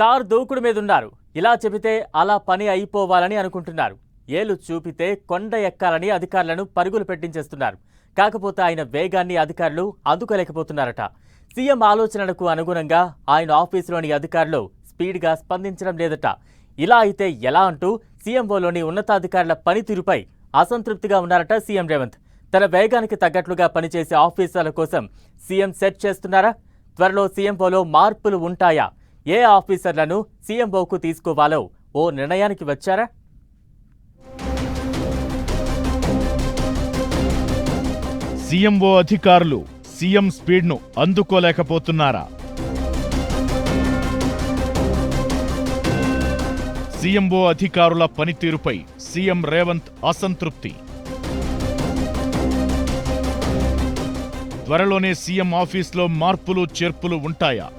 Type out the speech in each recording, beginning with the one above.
Sir దూకుడు మీదున్నారు. ఇలా చెబితే అలా పని అయిపోవాలని అనుకుంటున్నారు. ఏలు చూపితే కొండ ఎక్కాలని అధికారులను పరుగులు పెట్టించేస్తున్నారు. కాకపోతే ఆయన వేగాన్ని అధికారులు అందుకోలేకపోతున్నారట. సీఎం ఆలోచనలకు అనుగుణంగా ఆయన ఆఫీసులోని అధికారులు స్పీడ్గా స్పందించడం లేదట. ఇలా అయితే ఎలా అంటూ సీఎంఓలోని ఉన్నతాధికారుల పనితీరుపై అసంతృప్తిగా ఉన్నారట సీఎం రేవంత్. తన వేగానికి తగ్గట్లుగా పనిచేసే ఆఫీసర్ల కోసం సీఎం సెట్ చేస్తున్నారా? త్వరలో సీఎంఓలో మార్పులు ఉంటాయా? ఏ ఆఫీసర్లను సీఎంఓకు తీసుకోవాలో ఓ నిర్ణయానికి వచ్చారా? సీఎంఓ అధికారులు సీఎం స్పీడ్ను అందుకోలేకపోతున్నారా? సీఎంఓ అధికారుల పనితీరుపై సీఎం రేవంత్ అసంతృప్తి. త్వరలోనే సీఎం ఆఫీస్లో మార్పులు చేర్పులు ఉంటాయా?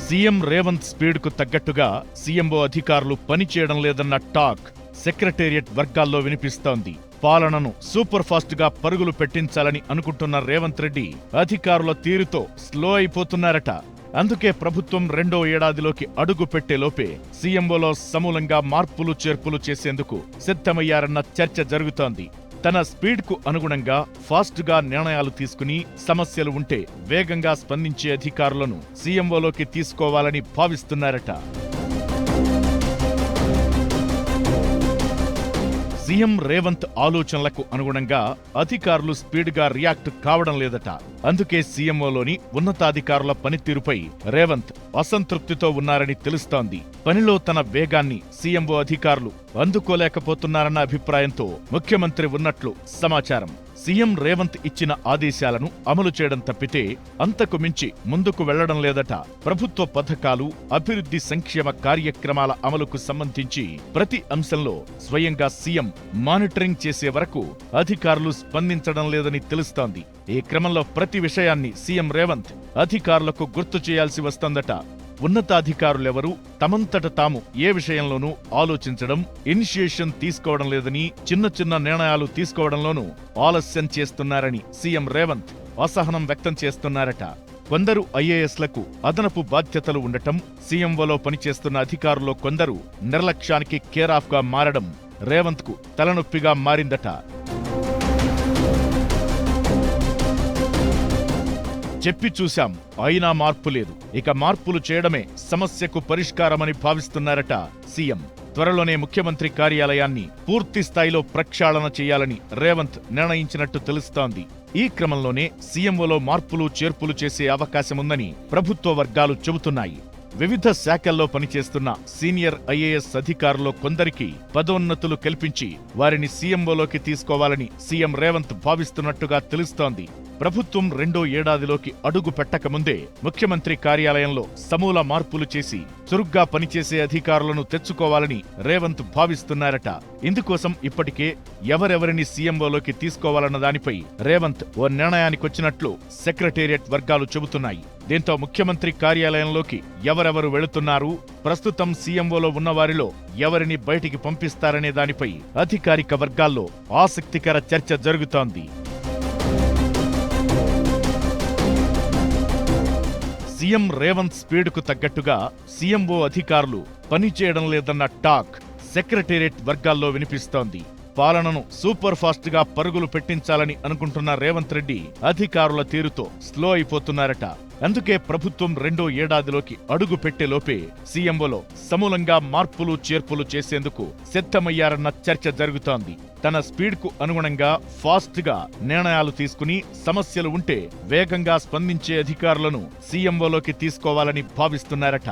సీఎం రేవంత్ స్పీడ్కు తగ్గట్టుగా సీఎంఓ అధికారులు పనిచేయడం లేదన్న టాక్ సెక్రటేరియట్ వర్గాల్లో వినిపిస్తోంది. పాలనను సూపర్ ఫాస్ట్ గా పరుగులు పెట్టించాలని అనుకుంటున్న రేవంత్ రెడ్డి అధికారుల తీరుతో స్లో అయిపోతున్నారట. అందుకే ప్రభుత్వం రెండో ఏడాదిలోకి అడుగు పెట్టేలోపే సీఎంఓలో సమూలంగా మార్పులు చేర్పులు చేసేందుకు సిద్ధమయ్యారన్న చర్చ జరుగుతోంది. తన స్పీడ్కు అనుగుణంగా ఫాస్ట్గా నిర్ణయాలు తీసుకుని సమస్యలు ఉంటే వేగంగా స్పందించే అధికారులను సీఎంఓలోకి తీసుకోవాలని భావిస్తున్నారట. సీఎం రేవంత్ ఆలోచనలకు అనుగుణంగా అధికారులు స్పీడ్గా రియాక్ట్ కావడం లేదట. అందుకే సీఎంఓలోని ఉన్నతాధికారుల పనితీరుపై రేవంత్ అసంతృప్తితో ఉన్నారని తెలుస్తోంది. పనిలో తన వేగాన్ని సీఎంఓ అధికారులు అందుకోలేకపోతున్నారన్న అభిప్రాయంతో ముఖ్యమంత్రి ఉన్నట్లు సమాచారం. సీఎం రేవంత్ ఇచ్చిన ఆదేశాలను అమలు చేయడం తప్పితే అంతకు మించి ముందుకు వెళ్లడం లేదట. ప్రభుత్వ పథకాలు, అభివృద్ధి సంక్షేమ కార్యక్రమాల అమలుకు సంబంధించి ప్రతి అంశంలో స్వయంగా సీఎం మానిటరింగ్ చేసే వరకు అధికారులు స్పందించడం లేదని తెలుస్తోంది. ఈ క్రమంలో ప్రతి విషయాన్ని సీఎం రేవంత్ అధికారులకు గుర్తు చేయాల్సి వస్తోందట. ఉన్నతాధికారులెవరూ తమంతట తాము ఏ విషయంలోనూ ఆలోచించడం, ఇనిషియేషన్ తీసుకోవడం లేదని, చిన్న చిన్న నిర్ణయాలు తీసుకోవడంలోనూ ఆలస్యం చేస్తున్నారని సీఎం రేవంత్ అసహనం వ్యక్తం చేస్తున్నారట. కొందరు ఐఏఎస్లకు అదనపు బాధ్యతలు ఉండటం, సీఎంఓలో పనిచేస్తున్న అధికారుల్లో కొందరు నిర్లక్ష్యానికి కేరాఫ్గా మారడం రేవంత్కు తలనొప్పిగా మారిందట. చెప్పి చూశాం, అయినా మార్పు లేదు. ఇక మార్పులు చేయడమే సమస్యకు పరిష్కారమని భావిస్తున్నారట సీఎం. త్వరలోనే ముఖ్యమంత్రి కార్యాలయాన్ని పూర్తి స్థాయిలో ప్రక్షాళన చేయాలని రేవంత్ నిర్ణయించినట్టు తెలుస్తోంది. ఈ క్రమంలోనే సీఎంఓలో మార్పులు చేర్పులు చేసే అవకాశముందని ప్రభుత్వ వర్గాలు చెబుతున్నాయి. వివిధ శాఖల్లో పనిచేస్తున్న సీనియర్ ఐఏఎస్ అధికారుల్లో కొందరికి పదోన్నతులు కల్పించి వారిని సీఎంఓలోకి తీసుకోవాలని సీఎం రేవంత్ భావిస్తున్నట్టుగా తెలుస్తోంది. ప్రభుత్వం రెండో ఏడాదిలోకి అడుగు పెట్టకముందే ముఖ్యమంత్రి కార్యాలయంలో సమూల మార్పులు చేసి చురుగ్గా పనిచేసే అధికారులను తెచ్చుకోవాలని రేవంత్ భావిస్తున్నారట. ఇందుకోసం ఇప్పటికే ఎవరెవరిని సీఎంఓలోకి తీసుకోవాలన్న దానిపై రేవంత్ ఓ నిర్ణయానికొచ్చినట్లు సెక్రటేరియట్ వర్గాలు చెబుతున్నాయి. దీంతో ముఖ్యమంత్రి కార్యాలయంలోకి ఎవరెవరు వెళుతున్నారు, ప్రస్తుతం సీఎంఓలో ఉన్నవారిలో ఎవరిని బయటికి పంపిస్తారనే దానిపై అధికారిక వర్గాల్లో ఆసక్తికర చర్చ జరుగుతోంది. సీఎం రేవంత్ స్పీడ్కు తగ్గట్టుగా సీఎంఓ అధికారులు పనిచేయడం లేదన్న టాక్ సెక్రటేరియట్ వర్గాల్లో వినిపిస్తోంది. పాలనను సూపర్ ఫాస్ట్ గా పరుగులు పెట్టించాలని అనుకుంటున్న రేవంత్ రెడ్డి అధికారుల తీరుతో స్లో అయిపోతున్నారట. అందుకే ప్రభుత్వం రెండో ఏడాదిలోకి అడుగు పెట్టేలోపే సీఎంఓలో సమూలంగా మార్పులు చేర్పులు చేసేందుకు సిద్ధమయ్యారన్న చర్చ జరుగుతోంది. తన స్పీడ్కు అనుగుణంగా ఫాస్ట్ గా నిర్ణయాలు తీసుకుని సమస్యలు ఉంటే వేగంగా స్పందించే అధికారులను సీఎంఓలోకి తీసుకోవాలని భావిస్తున్నారట.